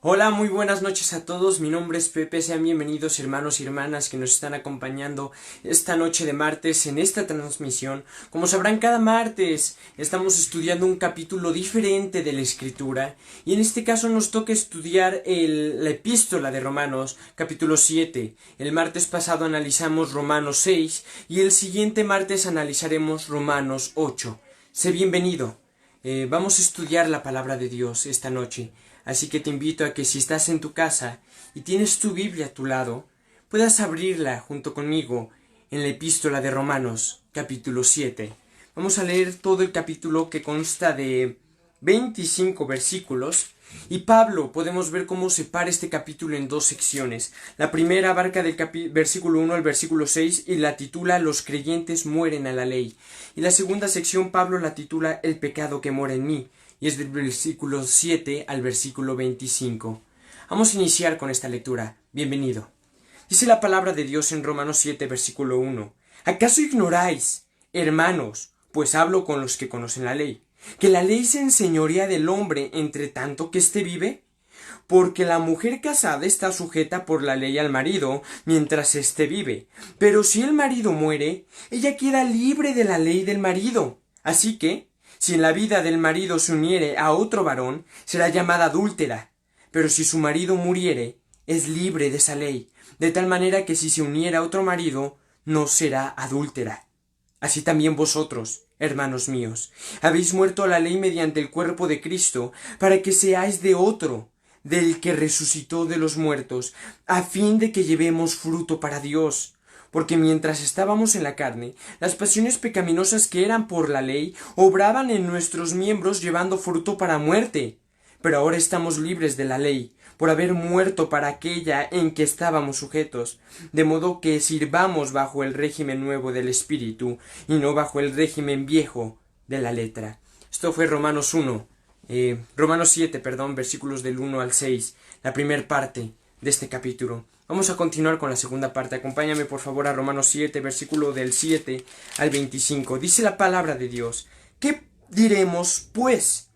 Hola, muy buenas noches a todos, mi nombre es Pepe, sean bienvenidos hermanos y hermanas que nos están acompañando esta noche de martes en esta transmisión. Como sabrán, cada martes estamos estudiando un capítulo diferente de la Escritura y en este caso nos toca estudiar la epístola de Romanos, capítulo 7. El martes pasado analizamos Romanos 6 y el siguiente martes analizaremos Romanos 8. Sé bienvenido. Vamos a estudiar la palabra de Dios esta noche. Así que te invito a que si estás en tu casa y tienes tu Biblia a tu lado, puedas abrirla junto conmigo en la epístola de Romanos, capítulo 7. Vamos a leer todo el capítulo que consta de 25 versículos y podemos ver cómo separa este capítulo en dos secciones. La primera abarca del versículo 1 al versículo 6 y la titula Los creyentes mueren a la ley. Y la segunda sección Pablo la titula El pecado que mora en mí. Y es del versículo 7 al versículo 25. Vamos a iniciar con esta lectura. Bienvenido. Dice la palabra de Dios en Romanos 7, versículo 1. ¿Acaso ignoráis, hermanos, pues hablo con los que conocen la ley, que la ley se enseñorea del hombre entre tanto que éste vive? Porque la mujer casada está sujeta por la ley al marido mientras éste vive. Pero si el marido muere, ella queda libre de la ley del marido. Así que, si en la vida del marido se uniere a otro varón, será llamada adúltera. Pero si su marido muriere, es libre de esa ley, de tal manera que si se uniera a otro marido, no será adúltera. Así también vosotros, hermanos míos, habéis muerto a la ley mediante el cuerpo de Cristo, para que seáis de otro, del que resucitó de los muertos, a fin de que llevemos fruto para Dios. Porque mientras estábamos en la carne, las pasiones pecaminosas que eran por la ley obraban en nuestros miembros llevando fruto para muerte. Pero ahora estamos libres de la ley, por haber muerto para aquella en que estábamos sujetos, de modo que sirvamos bajo el régimen nuevo del Espíritu, y no bajo el régimen viejo de la letra. Esto fue Romanos 7, versículos del 1 al 6, la primera parte de este capítulo. Vamos a continuar con la segunda parte. Acompáñame por favor a Romanos 7, versículo del 7 al 25. Dice la palabra de Dios. ¿Qué diremos, pues?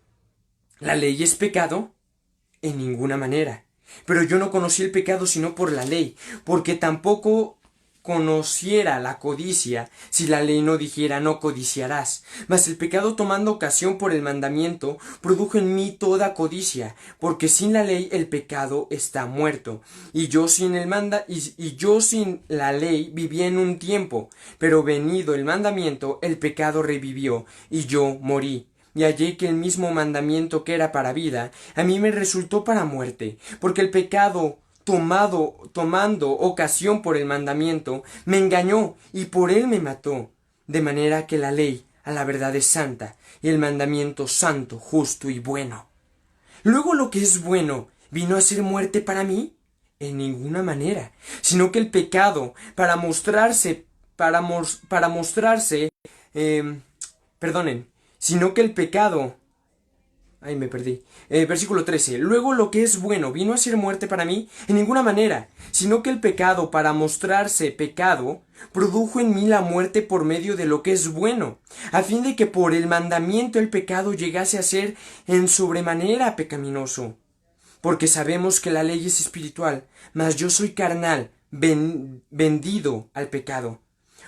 ¿La ley es pecado? En ninguna manera. Pero yo no conocí el pecado sino por la ley, porque tampoco conociera la codicia si la ley no dijera no codiciarás. Mas el pecado, tomando ocasión por el mandamiento, produjo en mí toda codicia, porque sin la ley el pecado está muerto. Y yo sin la ley vivía en un tiempo, pero venido el mandamiento el pecado revivió, y yo morí. Y hallé que el mismo mandamiento que era para vida, a mí me resultó para muerte, porque el pecado, tomando ocasión por el mandamiento, me engañó y por él me mató. De manera que la ley a la verdad es santa, y el mandamiento santo, justo y bueno. Luego lo que es bueno, ¿vino a ser muerte para mí? En ninguna manera, sino que el pecado, para mostrarse, sino que el pecado, ahí me perdí. Versículo 13. Luego lo que es bueno, ¿vino a ser muerte para mí? En ninguna manera, sino que el pecado, para mostrarse pecado, produjo en mí la muerte por medio de lo que es bueno, a fin de que por el mandamiento el pecado llegase a ser en sobremanera pecaminoso. Porque sabemos que la ley es espiritual, mas yo soy carnal, vendido al pecado.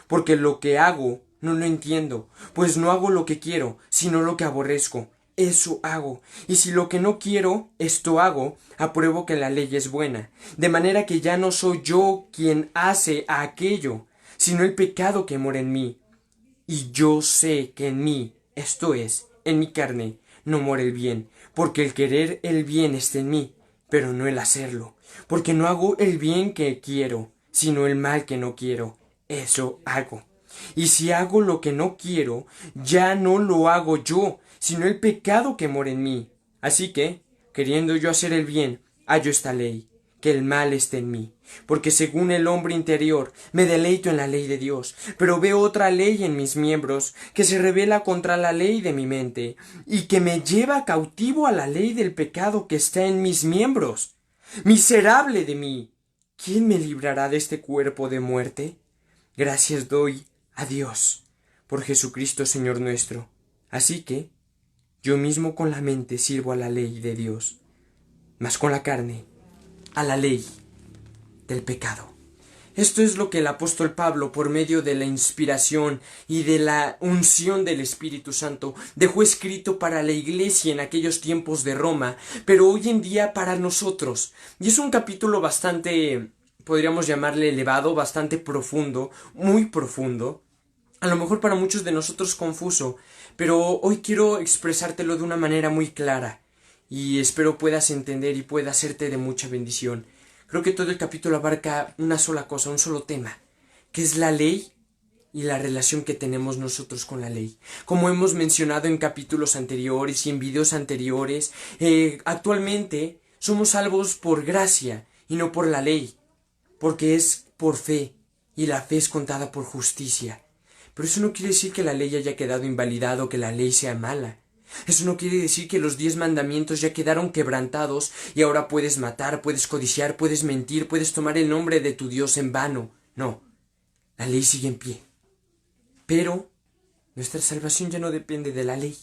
Porque lo que hago no lo entiendo, pues no hago lo que quiero, sino lo que aborrezco. Eso hago. Y si lo que no quiero, esto hago, apruebo que la ley es buena. De manera que ya no soy yo quien hace aquello, sino el pecado que mora en mí. Y yo sé que en mí, esto es, en mi carne, no mora el bien, porque el querer el bien está en mí, pero no el hacerlo. Porque no hago el bien que quiero, sino el mal que no quiero. Eso hago. Y si hago lo que no quiero, ya no lo hago yo, sino el pecado que mora en mí. Así que, queriendo yo hacer el bien, hallo esta ley, que el mal esté en mí. Porque según el hombre interior, me deleito en la ley de Dios, pero veo otra ley en mis miembros, que se revela contra la ley de mi mente, y que me lleva cautivo a la ley del pecado que está en mis miembros. ¡Miserable de mí! ¿Quién me librará de este cuerpo de muerte? Gracias doy a Dios por Jesucristo Señor nuestro. Así que yo mismo con la mente sirvo a la ley de Dios, mas con la carne, a la ley del pecado. Esto es lo que el apóstol Pablo, por medio de la inspiración y de la unción del Espíritu Santo, dejó escrito para la iglesia en aquellos tiempos de Roma, pero hoy en día para nosotros. Y es un capítulo bastante, podríamos llamarle elevado, bastante profundo, muy profundo. A lo mejor para muchos de nosotros confuso, pero hoy quiero expresártelo de una manera muy clara y espero puedas entender y pueda hacerte de mucha bendición. Creo que todo el capítulo abarca una sola cosa, un solo tema, que es la ley y la relación que tenemos nosotros con la ley. Como hemos mencionado en capítulos anteriores y en videos anteriores, actualmente somos salvos por gracia y no por la ley, porque es por fe y la fe es contada por justicia. Pero eso no quiere decir que la ley haya quedado invalidada o que la ley sea mala. Eso no quiere decir que los 10 mandamientos ya quedaron quebrantados y ahora puedes matar, puedes codiciar, puedes mentir, puedes tomar el nombre de tu Dios en vano. No, la ley sigue en pie. Pero nuestra salvación ya no depende de la ley,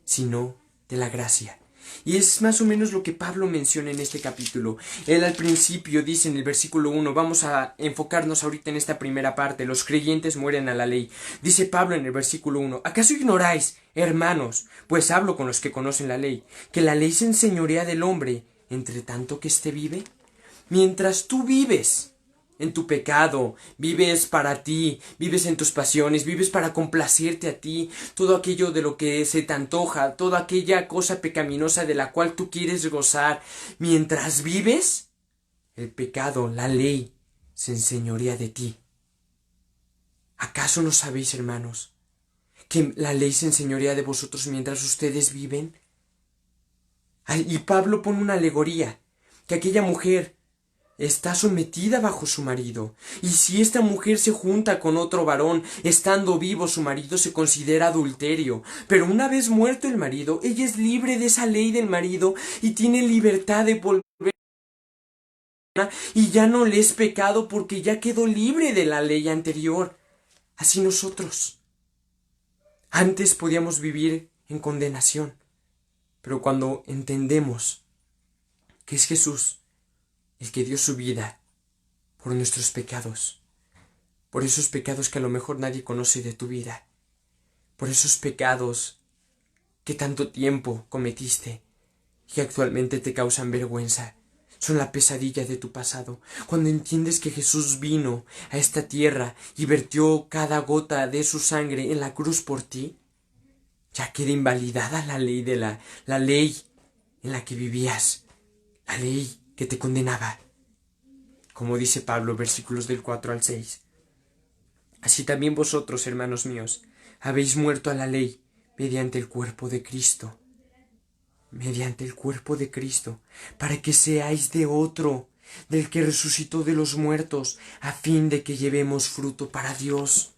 sino de la gracia. Y es más o menos lo que Pablo menciona en este capítulo. Él al principio dice en el versículo 1, vamos a enfocarnos ahorita en esta primera parte, los creyentes mueren a la ley. Dice Pablo en el versículo 1, ¿acaso ignoráis, hermanos, pues hablo con los que conocen la ley, que la ley se enseñorea del hombre, entre tanto que éste vive? Mientras tú vives en tu pecado, vives para ti, vives en tus pasiones, vives para complacerte a ti, todo aquello de lo que se te antoja, toda aquella cosa pecaminosa de la cual tú quieres gozar, mientras vives, el pecado, la ley, se enseñorea de ti. ¿Acaso no sabéis, hermanos, que la ley se enseñorea de vosotros mientras ustedes viven? Y Pablo pone una alegoría, que aquella mujer está sometida bajo su marido, y si esta mujer se junta con otro varón, estando vivo su marido, se considera adulterio, pero una vez muerto el marido, ella es libre de esa ley del marido y tiene libertad de volver y ya no le es pecado porque ya quedó libre de la ley anterior. Así nosotros. Antes podíamos vivir en condenación, pero cuando entendemos que es Jesús el que dio su vida por nuestros pecados, por esos pecados que a lo mejor nadie conoce de tu vida, por esos pecados que tanto tiempo cometiste y que actualmente te causan vergüenza, son la pesadilla de tu pasado. Cuando entiendes que Jesús vino a esta tierra y vertió cada gota de su sangre en la cruz por ti, ya queda invalidada la ley la ley en la que vivías, la ley que te condenaba. Como dice Pablo, versículos del 4 al 6. Así también vosotros, hermanos míos, habéis muerto a la ley mediante el cuerpo de Cristo. Mediante el cuerpo de Cristo, para que seáis de otro, del que resucitó de los muertos, a fin de que llevemos fruto para Dios.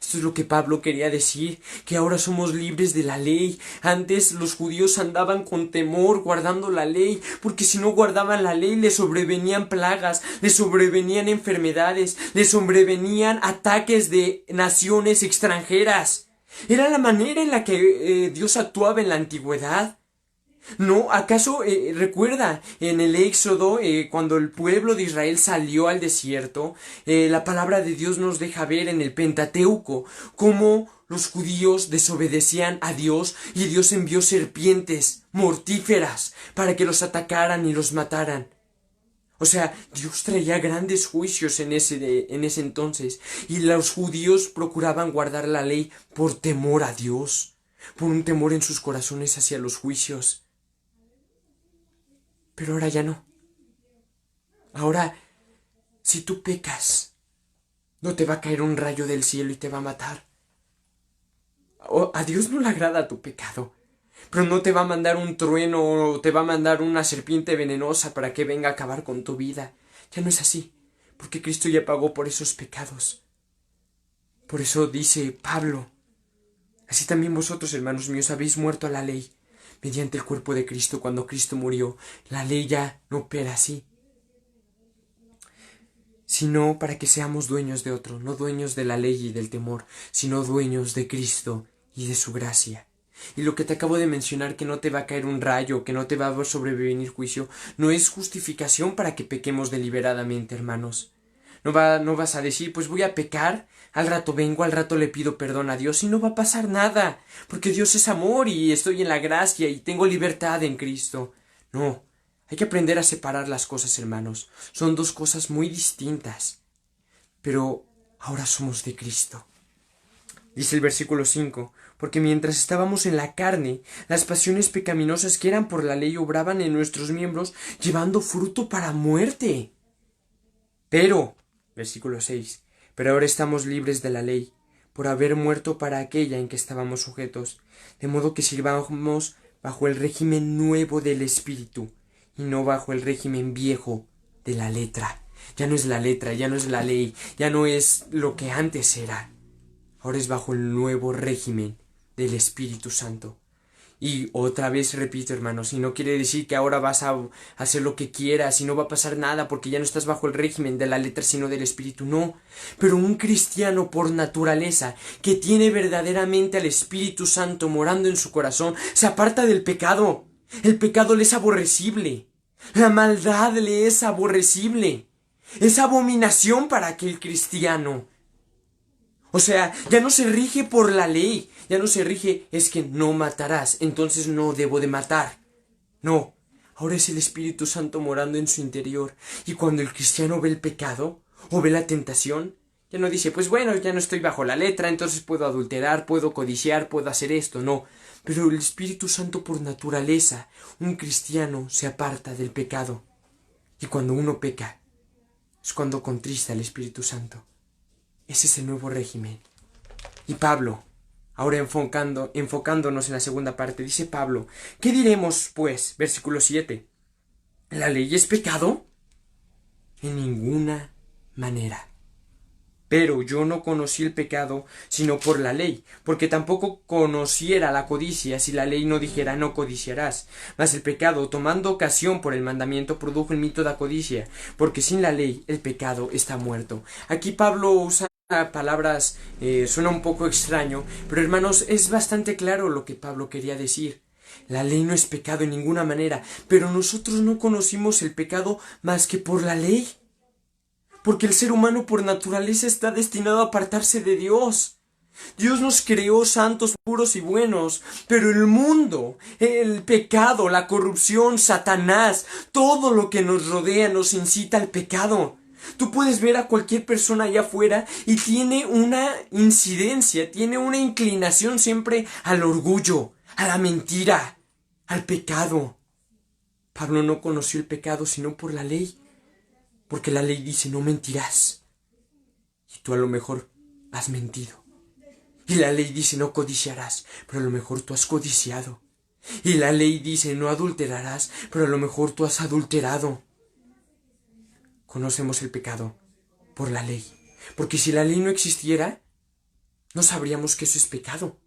Esto es lo que Pablo quería decir, que ahora somos libres de la ley. Antes los judíos andaban con temor guardando la ley, porque si no guardaban la ley les sobrevenían plagas, les sobrevenían enfermedades, les sobrevenían ataques de naciones extranjeras. Era la manera en la que Dios actuaba en la antigüedad. ¿No? ¿Acaso recuerda en el Éxodo, cuando el pueblo de Israel salió al desierto, la palabra de Dios nos deja ver en el Pentateuco cómo los judíos desobedecían a Dios y Dios envió serpientes mortíferas para que los atacaran y los mataran? O sea, Dios traía grandes juicios en ese entonces, y los judíos procuraban guardar la ley por temor a Dios, por un temor en sus corazones hacia los juicios. Pero ahora ya no. Ahora, si tú pecas, no te va a caer un rayo del cielo y te va a matar. A Dios no le agrada tu pecado, pero no te va a mandar un trueno o te va a mandar una serpiente venenosa para que venga a acabar con tu vida. Ya no es así, porque Cristo ya pagó por esos pecados. Por eso dice Pablo, así también vosotros, hermanos míos, habéis muerto a la ley mediante el cuerpo de Cristo. Cuando Cristo murió, la ley ya no opera así, sino para que seamos dueños de otro, no dueños de la ley y del temor, sino dueños de Cristo y de su gracia. Y lo que te acabo de mencionar, que no te va a caer un rayo, que no te va a sobrevenir juicio, no es justificación para que pequemos deliberadamente, hermanos. No vas a decir, pues voy a pecar, al rato vengo, al rato le pido perdón a Dios y no va a pasar nada, porque Dios es amor y estoy en la gracia y tengo libertad en Cristo. No, hay que aprender a separar las cosas, hermanos. Son dos cosas muy distintas. Pero ahora somos de Cristo. Dice el versículo 5, porque mientras estábamos en la carne, las pasiones pecaminosas que eran por la ley obraban en nuestros miembros, llevando fruto para muerte. Pero, versículo 6, pero ahora estamos libres de la ley, por haber muerto para aquella en que estábamos sujetos, de modo que sirvamos bajo el régimen nuevo del Espíritu, y no bajo el régimen viejo de la letra. Ya no es la letra, ya no es la ley, ya no es lo que antes era. Ahora es bajo el nuevo régimen del Espíritu Santo. Y otra vez repito, hermanos, y no quiere decir que ahora vas a hacer lo que quieras y no va a pasar nada porque ya no estás bajo el régimen de la letra sino del Espíritu, no. Pero un cristiano por naturaleza que tiene verdaderamente al Espíritu Santo morando en su corazón se aparta del pecado. El pecado le es aborrecible. La maldad le es aborrecible. Es abominación para aquel cristiano. O sea, ya no se rige por la ley, ya no se rige es que no matarás, entonces no debo de matar. No, ahora es el Espíritu Santo morando en su interior, y cuando el cristiano ve el pecado o ve la tentación, ya no dice, pues bueno, ya no estoy bajo la letra, entonces puedo adulterar, puedo codiciar, puedo hacer esto, no. Pero el Espíritu Santo por naturaleza, un cristiano se aparta del pecado. Y cuando uno peca, es cuando contrista al Espíritu Santo. Ese es el nuevo régimen. Y Pablo, ahora enfocándonos en la segunda parte, dice Pablo, ¿qué diremos, pues? Versículo 7. ¿La ley es pecado? En ninguna manera. Pero yo no conocí el pecado sino por la ley, porque tampoco conociera la codicia si la ley no dijera no codiciarás. Mas el pecado, tomando ocasión por el mandamiento, produjo el mito de la codicia, porque sin la ley el pecado está muerto. Aquí Pablo usa palabras, suena un poco extraño, pero hermanos, es bastante claro lo que Pablo quería decir. La ley no es pecado en ninguna manera, pero nosotros no conocimos el pecado más que por la ley. Porque el ser humano por naturaleza está destinado a apartarse de Dios. Dios nos creó santos, puros y buenos, pero el mundo, el pecado, la corrupción, Satanás, todo lo que nos rodea nos incita al pecado. Tú puedes ver a cualquier persona allá afuera y tiene una incidencia, tiene una inclinación siempre al orgullo, a la mentira, al pecado. Pablo no conoció el pecado sino por la ley. Porque la ley dice no mentirás. Y tú a lo mejor has mentido. Y la ley dice no codiciarás. Pero a lo mejor tú has codiciado. Y la ley dice no adulterarás. Pero a lo mejor tú has adulterado. Conocemos el pecado por la ley. Porque si la ley no existiera, no sabríamos que eso es pecado.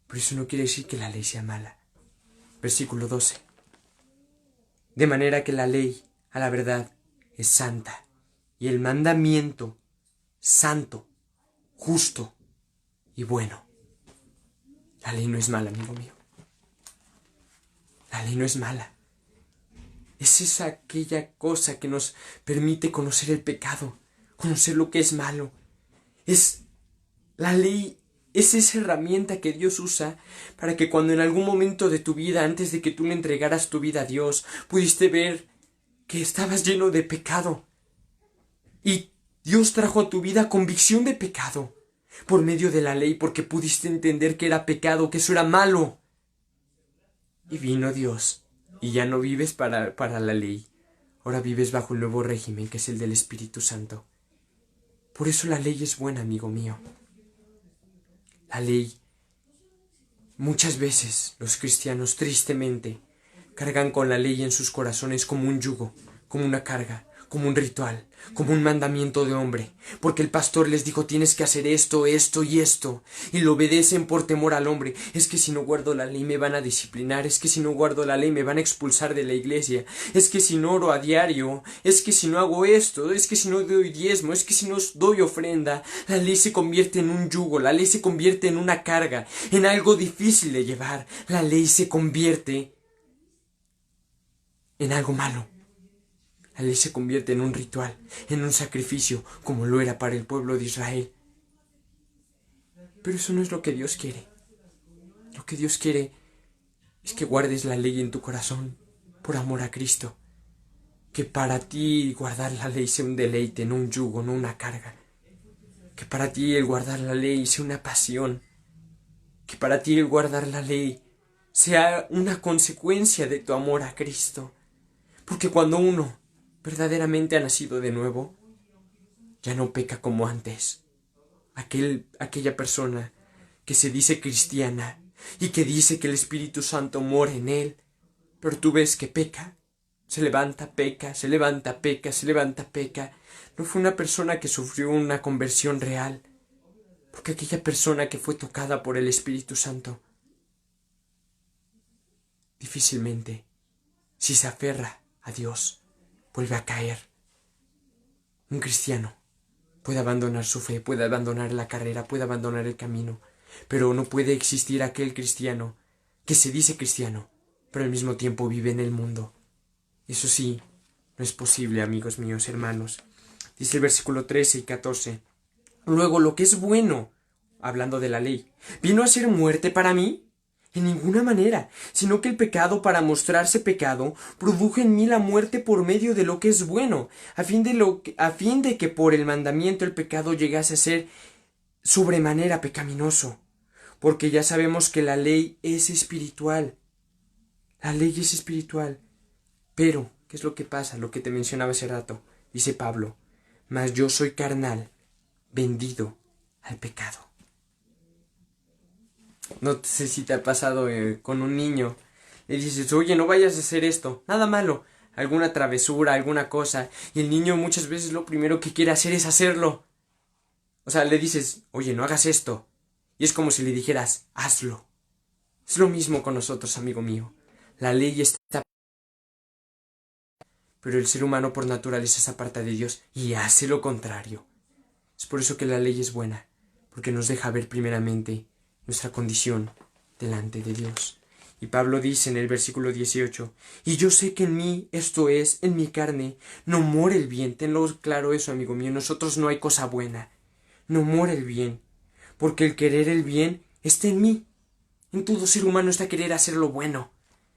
Pero eso no quiere decir que la ley sea mala. Versículo 12. De manera que la ley, a la verdad, es santa, y el mandamiento santo, justo y bueno. La ley no es mala, amigo mío. La ley no es mala. Es aquella cosa que nos permite conocer el pecado, conocer lo que es malo. La ley es esa herramienta que Dios usa para que cuando en algún momento de tu vida, antes de que tú le entregaras tu vida a Dios, pudiste ver que estabas lleno de pecado. Y Dios trajo a tu vida convicción de pecado por medio de la ley, porque pudiste entender que era pecado, que eso era malo. Y vino Dios, y ya no vives para la ley. Ahora vives bajo el nuevo régimen, que es el del Espíritu Santo. Por eso la ley es buena, amigo mío. La ley, muchas veces los cristianos, tristemente, cargan con la ley en sus corazones como un yugo, como una carga, como un ritual, como un mandamiento de hombre, porque el pastor les dijo tienes que hacer esto, esto y esto, y lo obedecen por temor al hombre. Es que si no guardo la ley me van a disciplinar, es que si no guardo la ley me van a expulsar de la iglesia, es que si no oro a diario, es que si no hago esto, es que si no doy diezmo, es que si no doy ofrenda, la ley se convierte en un yugo, la ley se convierte en una carga, en algo difícil de llevar, la ley se convierte en algo malo. La ley se convierte en un ritual, en un sacrificio, como lo era para el pueblo de Israel. Pero eso no es lo que Dios quiere. Lo que Dios quiere es que guardes la ley en tu corazón, por amor a Cristo. Que para ti guardar la ley sea un deleite, no un yugo, no una carga. Que para ti el guardar la ley sea una pasión. Que para ti el guardar la ley sea una consecuencia de tu amor a Cristo. Porque cuando uno verdaderamente ha nacido de nuevo, ya no peca como antes. Aquella persona que se dice cristiana y que dice que el Espíritu Santo mora en él, pero tú ves que peca, se levanta, peca, se levanta, peca, se levanta, peca. No fue una persona que sufrió una conversión real, porque aquella persona que fue tocada por el Espíritu Santo, difícilmente, si se aferra a Dios, vuelve a caer. Un cristiano puede abandonar su fe, puede abandonar la carrera, puede abandonar el camino, pero no puede existir aquel cristiano que se dice cristiano, pero al mismo tiempo vive en el mundo. Eso sí, no es posible, amigos míos, hermanos. Dice el versículo 13 y 14. Luego, lo que es bueno, hablando de la ley, ¿vino a ser muerte para mí? En ninguna manera, sino que el pecado, para mostrarse pecado, produjo en mí la muerte por medio de lo que es bueno, a fin de que por el mandamiento el pecado llegase a ser sobremanera pecaminoso. Porque ya sabemos que la ley es espiritual. La ley es espiritual. Pero, ¿qué es lo que pasa? Lo que te mencionaba hace rato. Dice Pablo, mas yo soy carnal, vendido al pecado. No sé si te ha pasado con un niño. Le dices, oye, no vayas a hacer esto. Nada malo. Alguna travesura, alguna cosa. Y el niño muchas veces lo primero que quiere hacer es hacerlo. O sea, le dices, oye, no hagas esto. Y es como si le dijeras, hazlo. Es lo mismo con nosotros, amigo mío. La ley está... Pero el ser humano por naturaleza se aparta de Dios y hace lo contrario. Es por eso que la ley es buena. Porque nos deja ver primeramente nuestra condición delante de Dios. Y Pablo dice en el versículo 18, y yo sé que en mí, esto es, en mi carne, no mora el bien. Tenlo claro eso, amigo mío. En nosotros no hay cosa buena. No mora el bien. Porque el querer el bien está en mí. En todo ser humano está querer hacer lo bueno.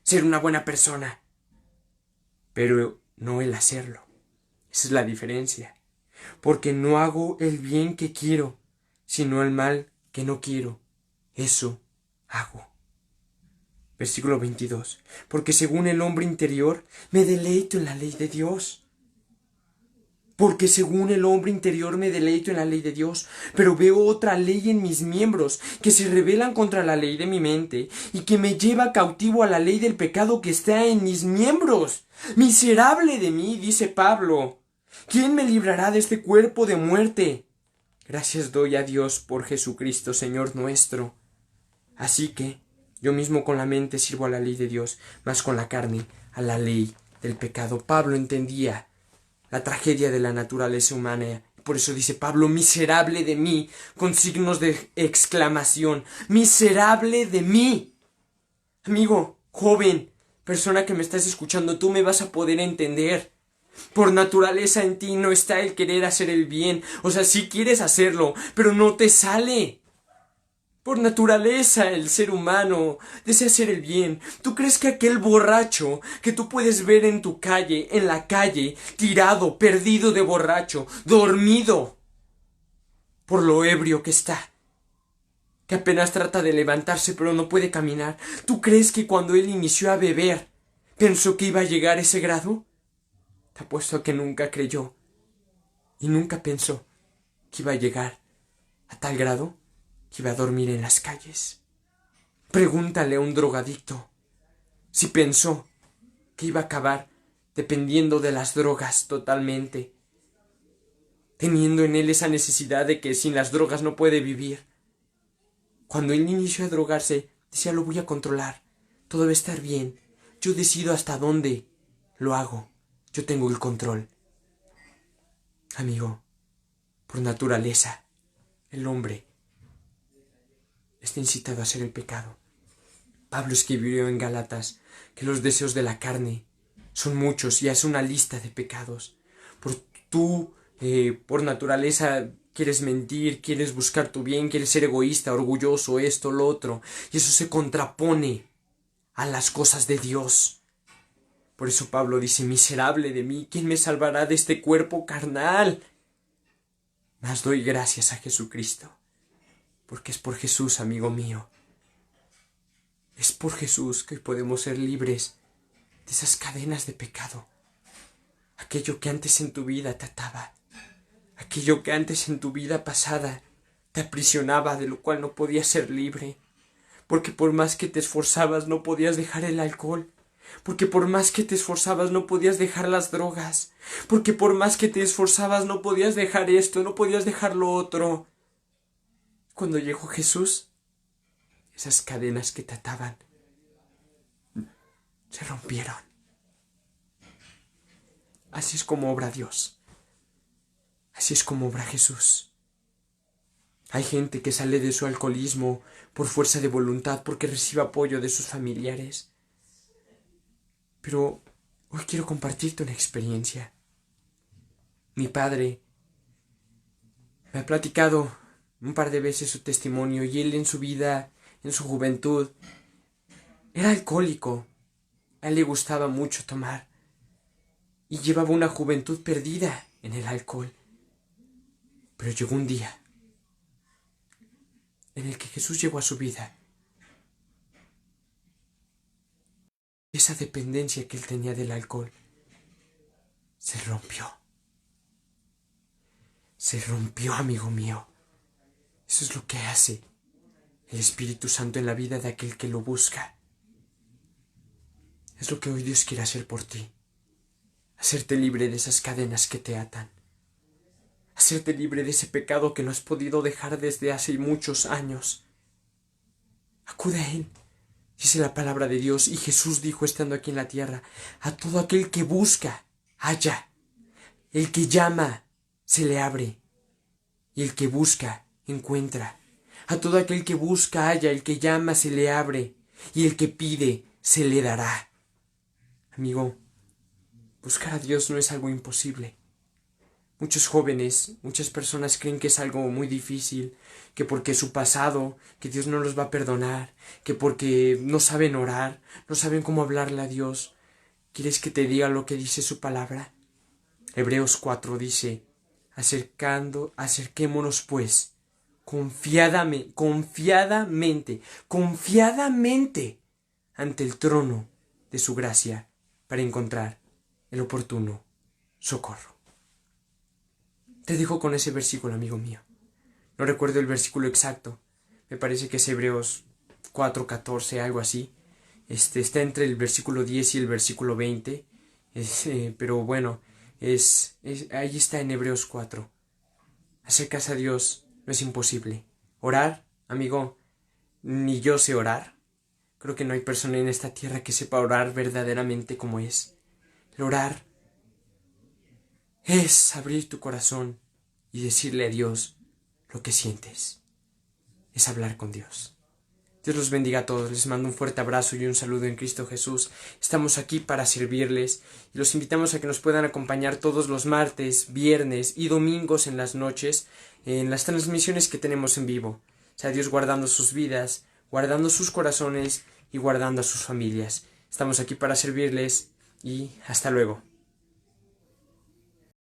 Ser una buena persona. Pero no el hacerlo. Esa es la diferencia. Porque no hago el bien que quiero, sino el mal que no quiero. Eso hago. Versículo 22. Porque según el hombre interior, me deleito en la ley de Dios. Porque según el hombre interior me deleito en la ley de Dios, pero veo otra ley en mis miembros, que se rebelan contra la ley de mi mente, y que me lleva cautivo a la ley del pecado que está en mis miembros. Miserable de mí, dice Pablo. ¿Quién me librará de este cuerpo de muerte? Gracias doy a Dios por Jesucristo, Señor nuestro. Así que yo mismo con la mente sirvo a la ley de Dios, mas con la carne a la ley del pecado. Pablo entendía la tragedia de la naturaleza humana. Por eso dice Pablo, miserable de mí, con signos de exclamación. Miserable de mí. Amigo, joven, persona que me estás escuchando, tú me vas a poder entender. Por naturaleza en ti no está el querer hacer el bien. O sea, sí quieres hacerlo, pero no te sale. Por naturaleza el ser humano desea hacer el bien. ¿Tú crees que aquel borracho que tú puedes ver en tu calle, en la calle, tirado, perdido de borracho, dormido, por lo ebrio que está, que apenas trata de levantarse pero no puede caminar, ¿tú crees que cuando él inició a beber pensó que iba a llegar a ese grado? Te apuesto a que nunca creyó y nunca pensó que iba a llegar a tal grado que iba a dormir en las calles. Pregúntale a un drogadicto si pensó que iba a acabar dependiendo de las drogas totalmente, teniendo en él esa necesidad de que sin las drogas no puede vivir. Cuando él inició a drogarse, decía: lo voy a controlar, todo va a estar bien, yo decido hasta dónde lo hago, yo tengo el control. Amigo, por naturaleza, el hombre está incitado a hacer el pecado. Pablo escribió en Gálatas que los deseos de la carne son muchos y hace una lista de pecados. Por naturaleza quieres mentir, quieres buscar tu bien, quieres ser egoísta, orgulloso, esto, lo otro, y eso se contrapone a las cosas de Dios. Por eso Pablo dice: miserable de mí, ¿quién me salvará de este cuerpo carnal? Mas doy gracias a Jesucristo, porque es por Jesús, amigo mío. Es por Jesús que podemos ser libres de esas cadenas de pecado. Aquello que antes en tu vida te ataba, aquello que antes en tu vida pasada te aprisionaba, de lo cual no podías ser libre. Porque por más que te esforzabas no podías dejar el alcohol. Porque por más que te esforzabas no podías dejar las drogas. Porque por más que te esforzabas no podías dejar esto, no podías dejar lo otro. Cuando llegó Jesús, esas cadenas que te ataban se rompieron. Así es como obra Dios. Así es como obra Jesús. Hay gente que sale de su alcoholismo por fuerza de voluntad, porque recibe apoyo de sus familiares. Pero hoy quiero compartirte una experiencia. Mi padre me ha platicado un par de veces su testimonio, y él en su vida, en su juventud, era alcohólico. A él le gustaba mucho tomar y llevaba una juventud perdida en el alcohol. Pero llegó un día en el que Jesús llegó a su vida. Esa dependencia que él tenía del alcohol se rompió. Se rompió, amigo mío. Eso es lo que hace el Espíritu Santo en la vida de aquel que lo busca. Es lo que hoy Dios quiere hacer por ti. Hacerte libre de esas cadenas que te atan. Hacerte libre de ese pecado que no has podido dejar desde hace muchos años. Acude a Él. Dice la palabra de Dios, y Jesús dijo estando aquí en la tierra: a todo aquel que busca, halla. El que llama, se le abre. Y el que busca, encuentra. A todo aquel que busca, halla. El que llama, se le abre. Y el que pide, se le dará. Amigo, buscar a Dios no es algo imposible. Muchos jóvenes, muchas personas creen que es algo muy difícil, que porque su pasado, que Dios no los va a perdonar, que porque no saben orar, no saben cómo hablarle a Dios. ¿Quieres que te diga lo que dice su palabra? Hebreos 4 dice: acerquémonos pues, confiadamente ante el trono de su gracia, para encontrar el oportuno socorro. Te dejo con ese versículo, amigo mío. No recuerdo el versículo exacto. Me parece que es Hebreos 4:14, algo así. Está entre el versículo 10 y el versículo 20. Pero bueno, ahí está en Hebreos 4. Acercarse a Dios no es imposible. Orar, amigo, ni yo sé orar. Creo que no hay persona en esta tierra que sepa orar verdaderamente como es. El orar es abrir tu corazón y decirle a Dios lo que sientes. Es hablar con Dios. Dios los bendiga a todos. Les mando un fuerte abrazo y un saludo en Cristo Jesús. Estamos aquí para servirles y los invitamos a que nos puedan acompañar todos los martes, viernes y domingos en las noches en las transmisiones que tenemos en vivo. Sea Dios guardando sus vidas, guardando sus corazones y guardando a sus familias. Estamos aquí para servirles y hasta luego.